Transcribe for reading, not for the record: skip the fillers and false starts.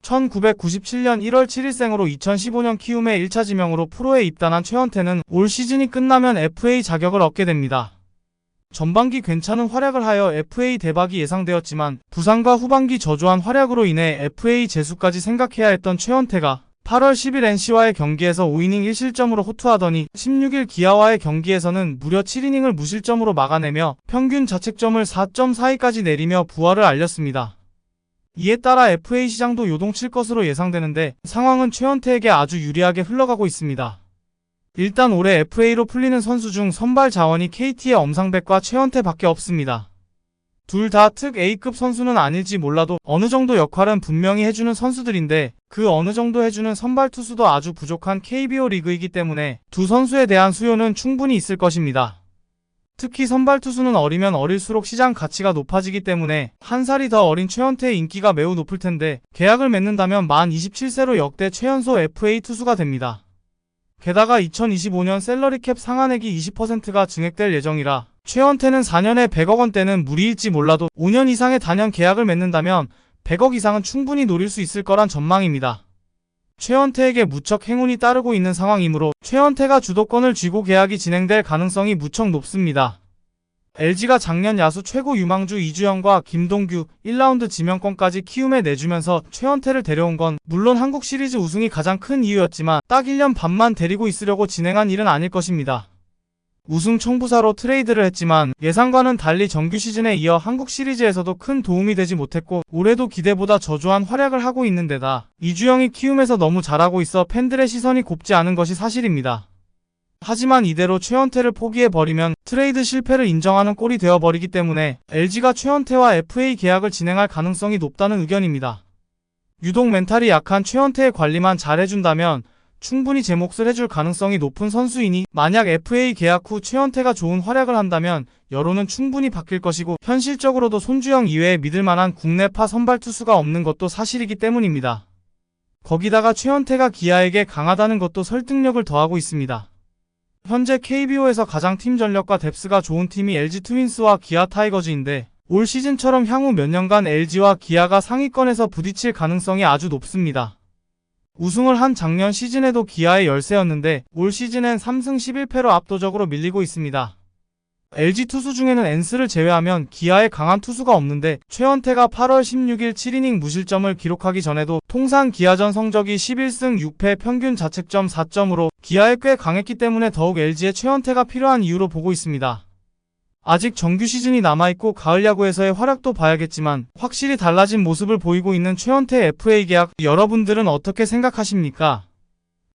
1997년 1월 7일생으로 2015년 키움의 1차 지명으로 프로에 입단한 최원태는 올 시즌이 끝나면 FA 자격을 얻게 됩니다. 전반기 괜찮은 활약을 하여 FA 대박이 예상되었지만 부상과 후반기 저조한 활약으로 인해 FA 재수까지 생각해야 했던 최원태가 8월 10일 NC와의 경기에서 5이닝 1실점으로 호투하더니 16일 기아와의 경기에서는 무려 7이닝을 무실점으로 막아내며 평균 자책점을 4.42까지 내리며 부활을 알렸습니다. 이에 따라 FA 시장도 요동칠 것으로 예상되는데 상황은 최원태에게 아주 유리하게 흘러가고 있습니다. 일단 올해 FA로 풀리는 선수 중 선발 자원이 KT의 엄상백과 최원태밖에 없습니다. 둘 다 특 A급 선수는 아닐지 몰라도 어느 정도 역할은 분명히 해주는 선수들인데 그 어느 정도 해주는 선발 투수도 아주 부족한 KBO 리그이기 때문에 두 선수에 대한 수요는 충분히 있을 것입니다. 특히 선발 투수는 어리면 어릴수록 시장 가치가 높아지기 때문에 한 살이 더 어린 최원태의 인기가 매우 높을 텐데 계약을 맺는다면 만 27세로 역대 최연소 FA 투수가 됩니다. 게다가 2025년 셀러리캡 상한액이 20%가 증액될 예정이라 최원태는 4년에 100억 원대는 무리일지 몰라도 5년 이상의 단연 계약을 맺는다면 100억 이상은 충분히 노릴 수 있을 거란 전망입니다. 최원태에게 무척 행운이 따르고 있는 상황이므로 최원태가 주도권을 쥐고 계약이 진행될 가능성이 무척 높습니다. LG가 작년 야수 최고 유망주 이주영과 김동규 1라운드 지명권까지 키움에 내주면서 최원태를 데려온 건 물론 한국 시리즈 우승이 가장 큰 이유였지만 딱 1년 반만 데리고 있으려고 진행한 일은 아닐 것입니다. 우승 청부사로 트레이드를 했지만 예상과는 달리 정규 시즌에 이어 한국 시리즈에서도 큰 도움이 되지 못했고 올해도 기대보다 저조한 활약을 하고 있는 데다 이주영이 키움에서 너무 잘하고 있어 팬들의 시선이 곱지 않은 것이 사실입니다. 하지만 이대로 최원태를 포기해버리면 트레이드 실패를 인정하는 꼴이 되어버리기 때문에 LG가 최원태와 FA 계약을 진행할 가능성이 높다는 의견입니다. 유독 멘탈이 약한 최원태의 관리만 잘해준다면 충분히 제 몫을 해줄 가능성이 높은 선수이니 만약 FA 계약 후 최원태가 좋은 활약을 한다면 여론은 충분히 바뀔 것이고 현실적으로도 손주영 이외에 믿을만한 국내파 선발 투수가 없는 것도 사실이기 때문입니다. 거기다가 최원태가 기아에게 강하다는 것도 설득력을 더하고 있습니다. 현재 KBO에서 가장 팀 전력과 뎁스가 좋은 팀이 LG 트윈스와 기아 타이거즈인데 올 시즌처럼 향후 몇 년간 LG와 기아가 상위권에서 부딪힐 가능성이 아주 높습니다. 우승을 한 작년 시즌에도 기아의 열세였는데 올 시즌엔 3승 11패로 압도적으로 밀리고 있습니다. LG 투수 중에는 엔스를 제외하면 기아에 강한 투수가 없는데 최원태가 8월 16일 7이닝 무실점을 기록하기 전에도 통산 기아전 성적이 11승 6패 평균 자책점 4점으로 기아에 꽤 강했기 때문에 더욱 LG에 최원태가 필요한 이유로 보고 있습니다. 아직 정규 시즌이 남아있고 가을 야구에서의 활약도 봐야겠지만 확실히 달라진 모습을 보이고 있는 최원태 FA 계약 여러분들은 어떻게 생각하십니까?